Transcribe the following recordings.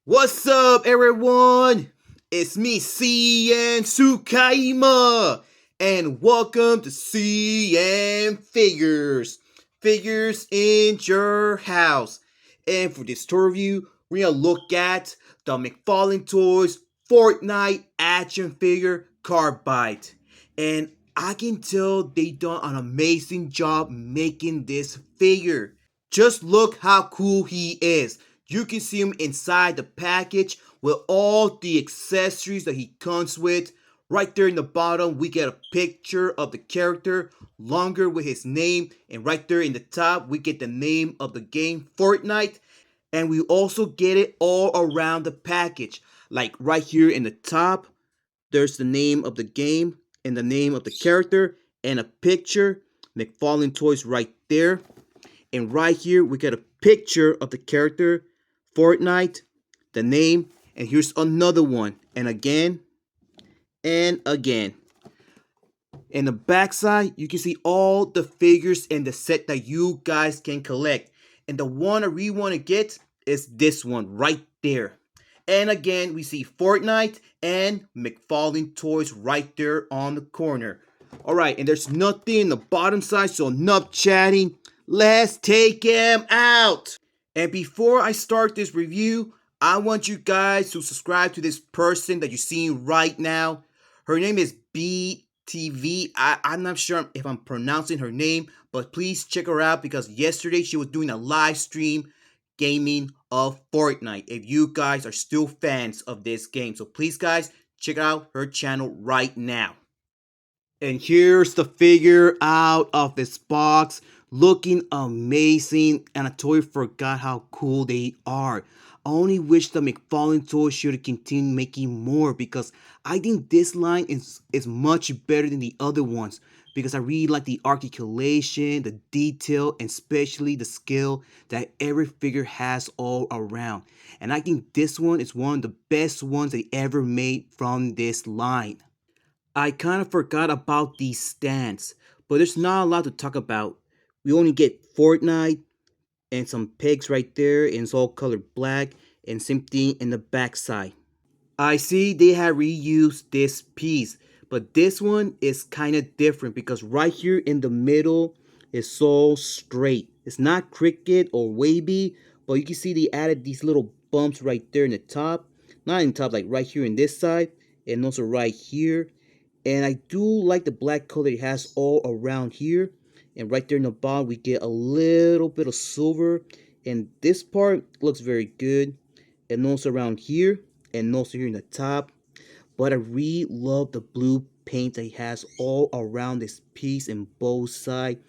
What's up, everyone? It's me, CN.TSUKAIMA, and welcome to CN.Figures. Figures in your house. And for this tour review, we're gonna look at the McFarlane Toys Fortnite action figure Carbide. And I can tell they done an amazing job making this figure. Just look how cool he is. You can see him inside the package with all the accessories that he comes with. Right there in the bottom, we get a picture of the character, longer with his name. And right there in the top, we get the name of the game, Fortnite. And we also get it all around the package. Like right here in the top, there's the name of the game and the name of the character and a picture. McFarlane Toys right there. And right here, we get a picture of the character, Fortnite, the name, and here's another one. And again, and again. In the backside, you can see all the figures in the set that you guys can collect. And the one I really want to get is this one right there. And again, we see Fortnite and McFarlane Toys right there on the corner. Alright, and there's nothing in the bottom side, so enough chatting. Let's take him out. And before I start this review, I want you guys to subscribe to this person that you're seeing right now. Her name is BTV. I'm not sure if I'm pronouncing her name, but please check her out because yesterday she was doing a live stream gaming of Fortnite. If you guys are still fans of this game, so please guys, check out her channel right now. And here's the figure out of this box, looking amazing, and I totally forgot how cool they are. I only wish the McFarlane Toys should continue making more because I think this line is much better than the other ones because I really like the articulation, the detail, and especially the skill that every figure has all around. And I think this one is one of the best ones they ever made from this line. I kind of forgot about these stands, but there's not a lot to talk about. We only get Fortnite and some pigs right there, and it's all colored black, and same thing in the backside. I see they have reused this piece, but this one is kind of different because right here in the middle is so straight. It's not cricket or wavy, but you can see they added these little bumps right there in the top. Not in the top, like right here in this side, and also right here. And I do like the black color it has all around here. And right there in the bottom, we get a little bit of silver. And this part looks very good. And also around here. And also here in the top. But I really love the blue paint that it has all around this piece and both sides.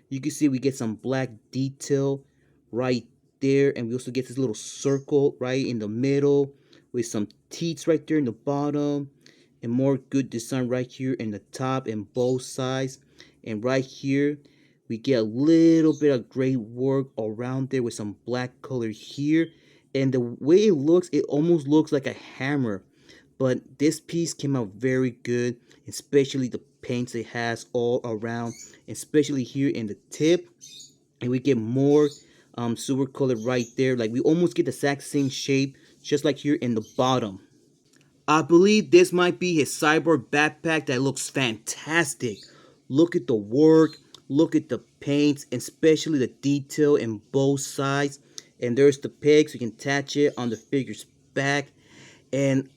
You can see we get some black detail right there. And we also get this little circle right in the middle. With some teeth right there in the bottom. And more good design right here in the top and both sides. And right here we get a little bit of gray work around there with some black color here. And the way it looks, it almost looks like a hammer. But this piece came out very good, especially the paints it has all around, especially here in the tip. And we get more silver color right there. Like we almost get the exact same shape, just like here in the bottom. I believe this might be his cyborg backpack that looks fantastic. Look at the work, look at the paints, and especially the detail in both sides. And there's the peg, so you can attach it on the figure's back. And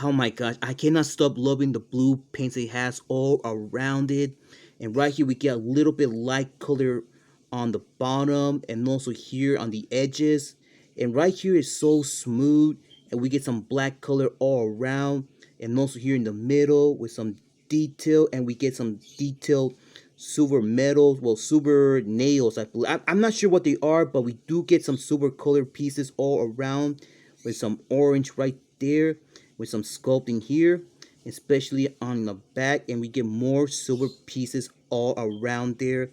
oh my gosh, I cannot stop loving the blue paints it has all around it. And right here we get a little bit light color on the bottom and also here on the edges. And right here is so smooth. And we get some black color all around and also here in the middle with some detail, and we get some detailed silver metals, well, silver nails, I believe. I'm not sure what they are, but we do get some silver color pieces all around with some orange right there with some sculpting here, especially on the back, and we get more silver pieces all around there,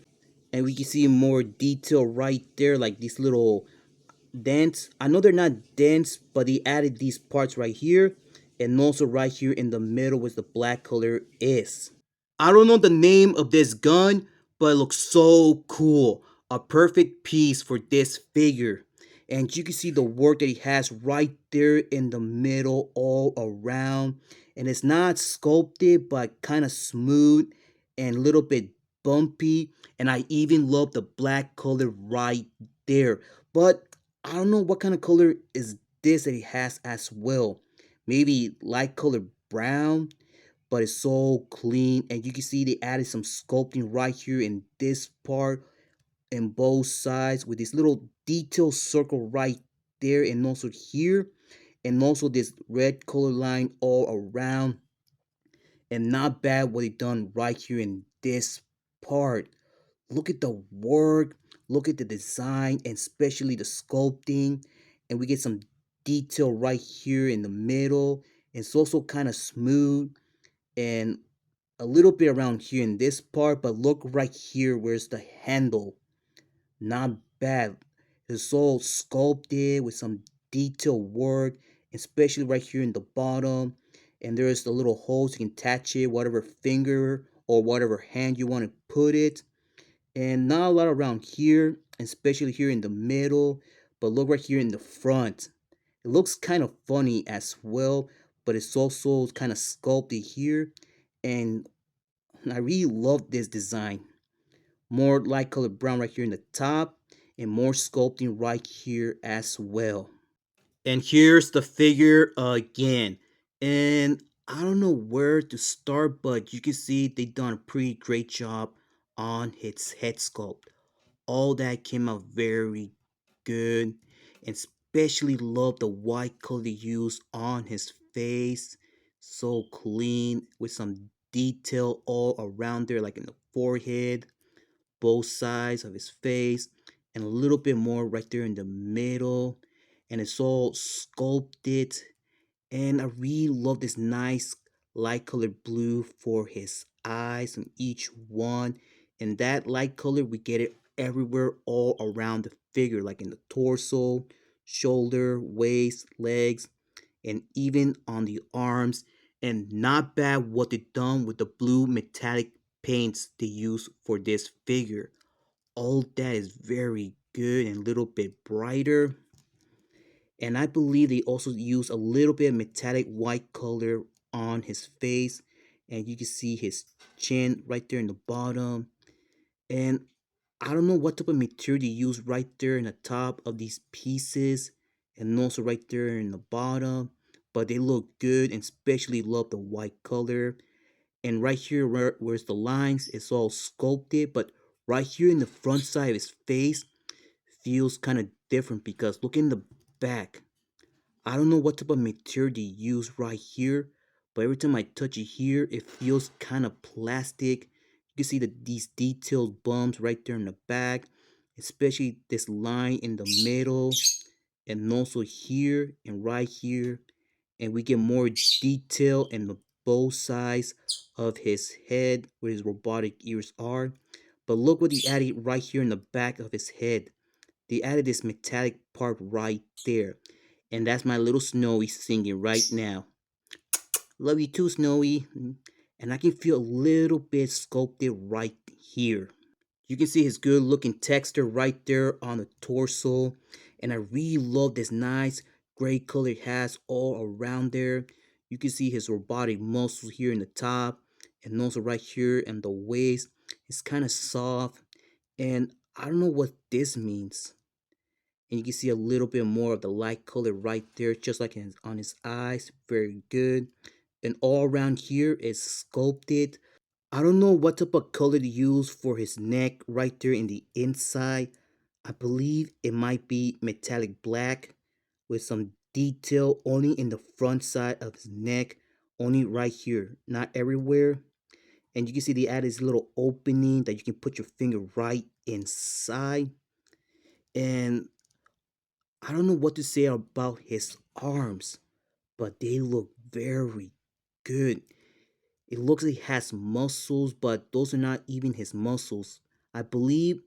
and we can see more detail right there, like these little dents. I know they're not dents, but they added these parts right here and also right here in the middle where the black color is. I don't know the name of this gun, but it looks so cool. A perfect piece for this figure. And you can see the work that he has right there in the middle all around. And it's not sculpted, but kind of smooth and a little bit bumpy. And I even love the black color right there. But I don't know what kind of color is this that he has as well. Maybe light color brown, but it's so clean. And you can see they added some sculpting right here in this part in both sides with this little detail circle right there, and also here, and also this red color line all around. And not bad what they done right here in this part. Look at the work, look at the design, and especially the sculpting. And we get some detail right here in the middle. It's also kind of smooth and a little bit around here in this part, but look right here where's the handle. Not bad. It's all sculpted with some detail work, especially right here in the bottom. And there's the little holes you can attach it, whatever finger or whatever hand you want to put it. And not a lot around here, especially here in the middle. But look right here in the front. It looks kind of funny as well, but it's also kind of sculpted here. And I really love this design. More light colored brown right here in the top, and more sculpting right here as well. And here's the figure again. And I don't know where to start, but you can see they done a pretty great job on its head sculpt. All that came out very good. And especially love the white color they used on his face. So clean with some detail all around there, like in the forehead, both sides of his face, and a little bit more right there in the middle. And it's all sculpted. And I really love this nice light colored blue for his eyes on each one. And that light color, we get it everywhere all around the figure, like in the torso, shoulder, waist, legs, and even on the arms. And not bad what they done with the blue metallic paints they use for this figure. All that is very good and a little bit brighter. And I believe they also use a little bit of metallic white color on his face. And you can see his chin right there in the bottom. And I don't know what type of material they use right there in the top of these pieces. And also right there in the bottom. But they look good, and especially love the white color. And right here where's the lines, it's all sculpted. But right here in the front side of his face feels kind of different, because look in the back. I don't know what type of material they use right here, but every time I touch it here, it feels kind of plastic. You can see these detailed bumps right there in the back, especially this line in the middle, and also here and right here. And we get more detail in the both sides of his head where his robotic ears are. But look what he added right here in the back of his head. They added this metallic part right there. And that's my little Snowy singing right now. Love you too, Snowy. And I can feel a little bit sculpted right here. You can see his good looking texture right there on the torso. And I really love this nice gray color he has all around there. You can see his robotic muscles here in the top, and also right here in the waist. It's kind of soft. And I don't know what this means. And you can see a little bit more of the light color right there, just like on his eyes. Very good. And all around here is sculpted. I don't know what type of color to use for his neck right there in the inside. I believe it might be metallic black with some detail only in the front side of his neck, only right here, not everywhere. And you can see they added this little opening that you can put your finger right inside. And I don't know what to say about his arms, but they look very good. It looks like he has muscles, but those are not even his muscles. I believe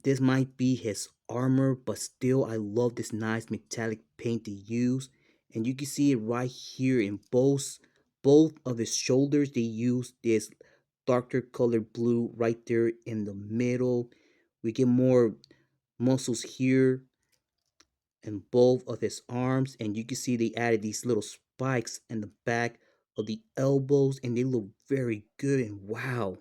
this might be his armor, but still, I love this nice metallic paint they use. And you can see it right here in both of his shoulders. They use this darker color blue right there in the middle. We get more muscles here, in both of his arms, and you can see they added these little spikes in the back of the elbows, and they look very good. And wow,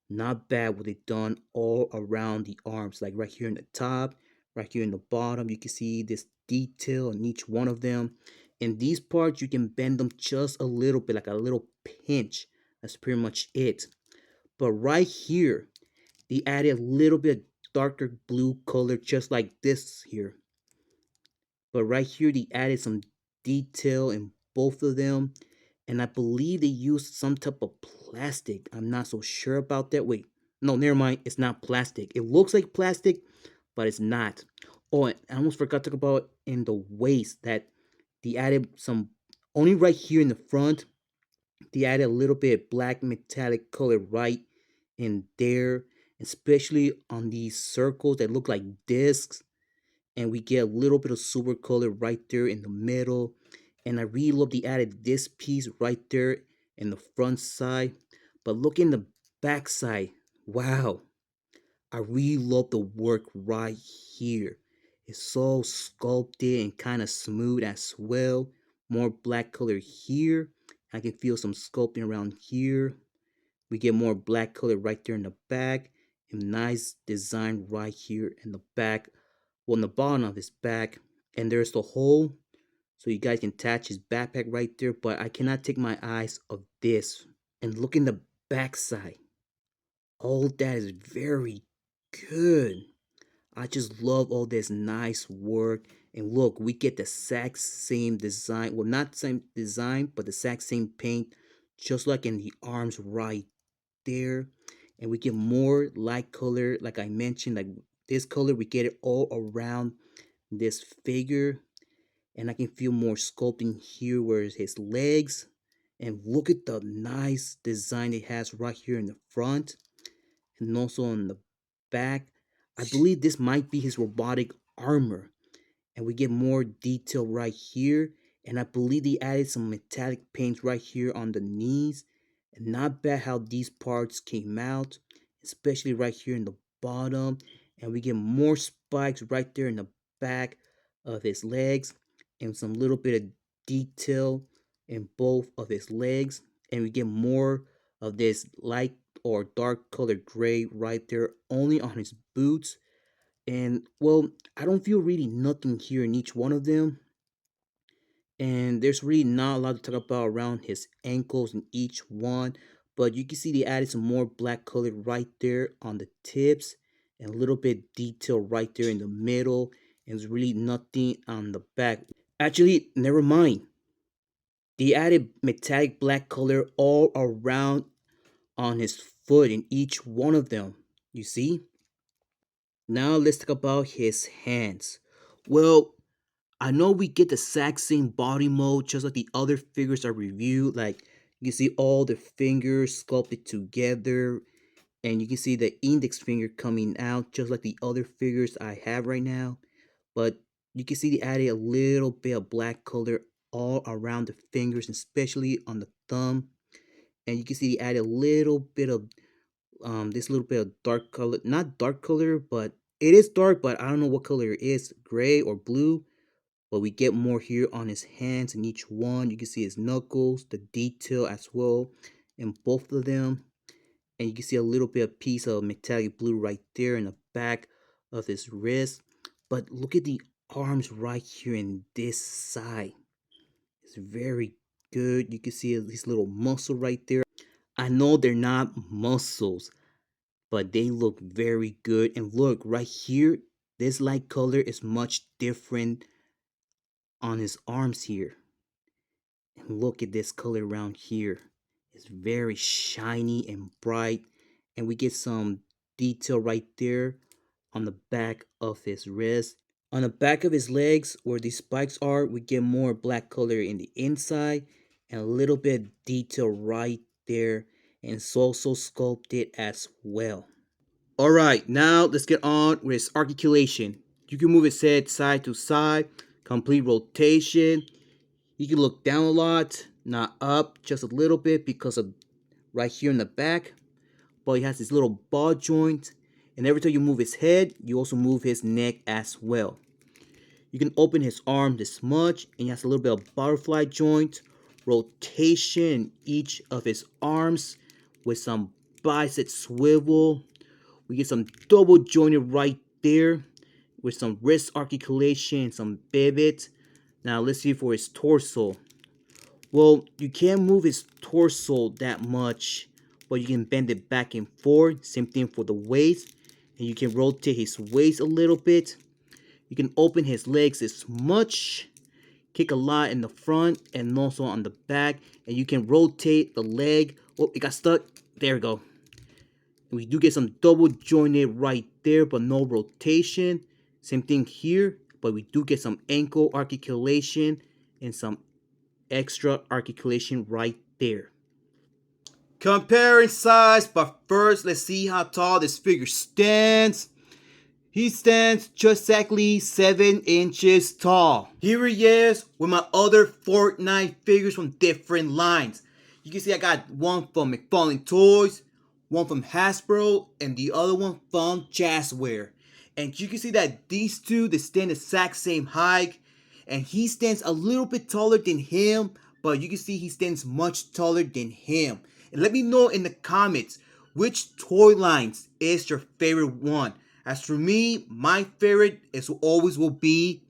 not bad what they done all around the arms, like right here in the top, right here in the bottom. You can see this detail on each one of them. In these parts, you can bend them just a little bit, like a little pinch. That's pretty much it. But right here, they added a little bit darker blue color, just like this here. But right here, they added some detail in both of them. And I believe they used some type of plastic. I'm not so sure about that. Wait, no, never mind. It's not plastic. It looks like plastic, but it's not. Oh, and I almost forgot to talk about in the waist that they added some, only right here in the front, they added a little bit of black metallic color right in there, especially on these circles that look like discs, and we get a little bit of silver color right there in the middle. And I really love the added this piece right there in the front side. But look in the back side. Wow, I really love the work right here. It's so sculpted and kind of smooth as well. More black color here. I can feel some sculpting around here. We get more black color right there in the back, and nice design right here in the back, well, on the bottom of his back. And there's the hole, so you guys can attach his backpack right there. But I cannot take my eyes off this. And look in the back side. All that is very good. I just love all this nice work. And look, we get the exact same design. Well, not same design, but the exact same paint, just like in the arms right there. And we get more light color, like I mentioned, like this color, we get it all around this figure. And I can feel more sculpting here where his legs. And look at the nice design it has right here in the front and also on the back. I believe this might be his robotic armor, and we get more detail right here. And I believe they added some metallic paints right here on the knees. And not bad how these parts came out, especially right here in the bottom. And we get more spikes right there in the back of his legs, and some little bit of detail in both of his legs. And we get more of this light or dark colored gray right there only on his boots. And well, I don't feel really nothing here in each one of them. And there's really not a lot to talk about around his ankles in each one. But you can see they added some more black color right there on the tips, and a little bit detail right there in the middle. And there's really nothing on the back. Actually, never mind. They added metallic black color all around on his foot in each one of them. You see? Now let's talk about his hands. Well, I know we get the exact same body mode just like the other figures I reviewed. Like you can see all the fingers sculpted together, and you can see the index finger coming out just like the other figures I have right now. But you can see they added a little bit of black color all around the fingers, especially on the thumb. And you can see they added a little bit of this little bit of dark color, not dark color, but it is dark, but I don't know what color it is, gray or blue. But we get more here on his hands, and each one you can see his knuckles, the detail as well in both of them. And you can see a little bit of piece of metallic blue right there in the back of his wrist. But look at the arms right here in this side. It's very good. You can see his little muscle right there. I know they're not muscles, but they look very good. And look right here, this light color is much different on his arms here. And look at this color around here. It's very shiny and bright. And we get some detail right there on the back of his wrist. On the back of his legs, where these spikes are, we get more black color in the inside and a little bit detail right there. And it's also sculpted as well. Alright, now let's get on with his articulation. You can move his head side to side, complete rotation. You can look down a lot, not up, just a little bit because of right here in the back. But he has this little ball joint, and every time you move his head, you also move his neck as well. You can open his arm this much, and he has a little bit of butterfly joint, rotation in each of his arms with some bicep swivel. We get some double jointed right there with some wrist articulation, some pivot. Now let's see for his torso. Well, you can't move his torso that much, but you can bend it back and forth. Same thing for the waist. And you can rotate his waist a little bit. You can open his legs as much. Kick a lot in the front and also on the back. And you can rotate the leg. Oh, it got stuck. There we go. And we do get some double jointed right there, but no rotation. Same thing here, but we do get some ankle articulation and some extra articulation right there. Comparing size, but first let's see how tall this figure stands. He stands just exactly 7 inches tall. Here he is with my other Fortnite figures from different lines. You can see I got one from McFarlane Toys, one from Hasbro, and the other one from Jazzware. And you can see that these two, they stand the exact same height. And he stands a little bit taller than him, but you can see he stands much taller than him. And let me know in the comments, which toy lines is your favorite one? As for me, my favorite always will be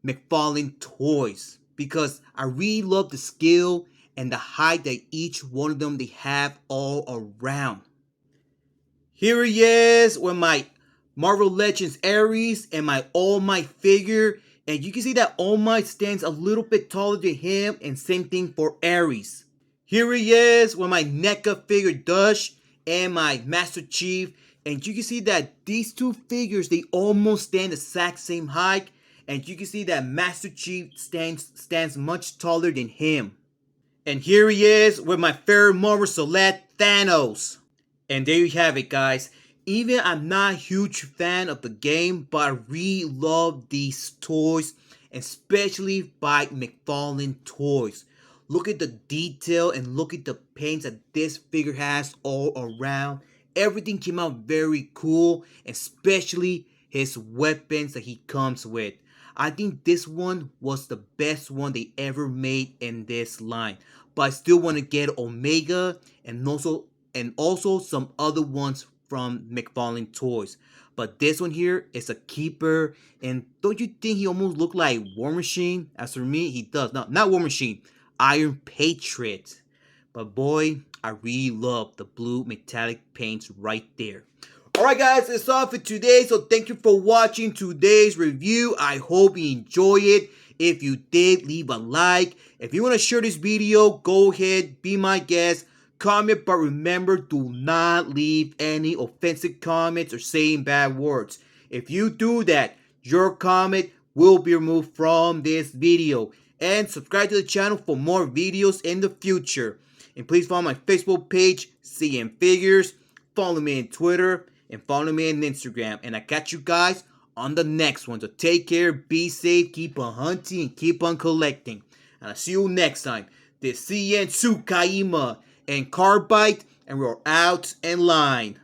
McFarlane Toys, because I really love the skill and the height that each one of them they have all around. Here he is with my Marvel Legends Ares and my All Might figure. And you can see that All Might stands a little bit taller than him, and same thing for Ares. Here he is with my NECA figure Dush and my Master Chief. And you can see that these two figures, they almost stand the exact same height. And you can see that Master Chief stands much taller than him. And here he is with my favorite Marvel Select, Thanos. And there you have it, guys. Even I'm not a huge fan of the game, but I really love these toys, especially by McFarlane Toys. Look at the detail and look at the paints that this figure has all around. Everything came out very cool, especially his weapons that he comes with. I think this one was the best one they ever made in this line. But I still want to get Omega and also some other ones from McFarlane Toys. But this one here is a keeper. And don't you think he almost looked like War Machine? As for me, he does. No, not War Machine. Iron Patriot. But boy, I really love the blue metallic paints right there. Alright guys, that's all for today. So thank you for watching today's review. I hope you enjoy it. If you did, leave a like. If you want to share this video, go ahead, be my guest. Comment, but remember, do not leave any offensive comments or saying bad words. If you do that, your comment will be removed from this video. And subscribe to the channel for more videos in the future. And please follow my Facebook page, CN.Figures. Follow me on Twitter and follow me on Instagram. And I catch you guys on the next one. So take care, be safe, keep on hunting, and keep on collecting. And I'll see you next time. This CN.TSUKAIMA and Carbide, and we're out in line.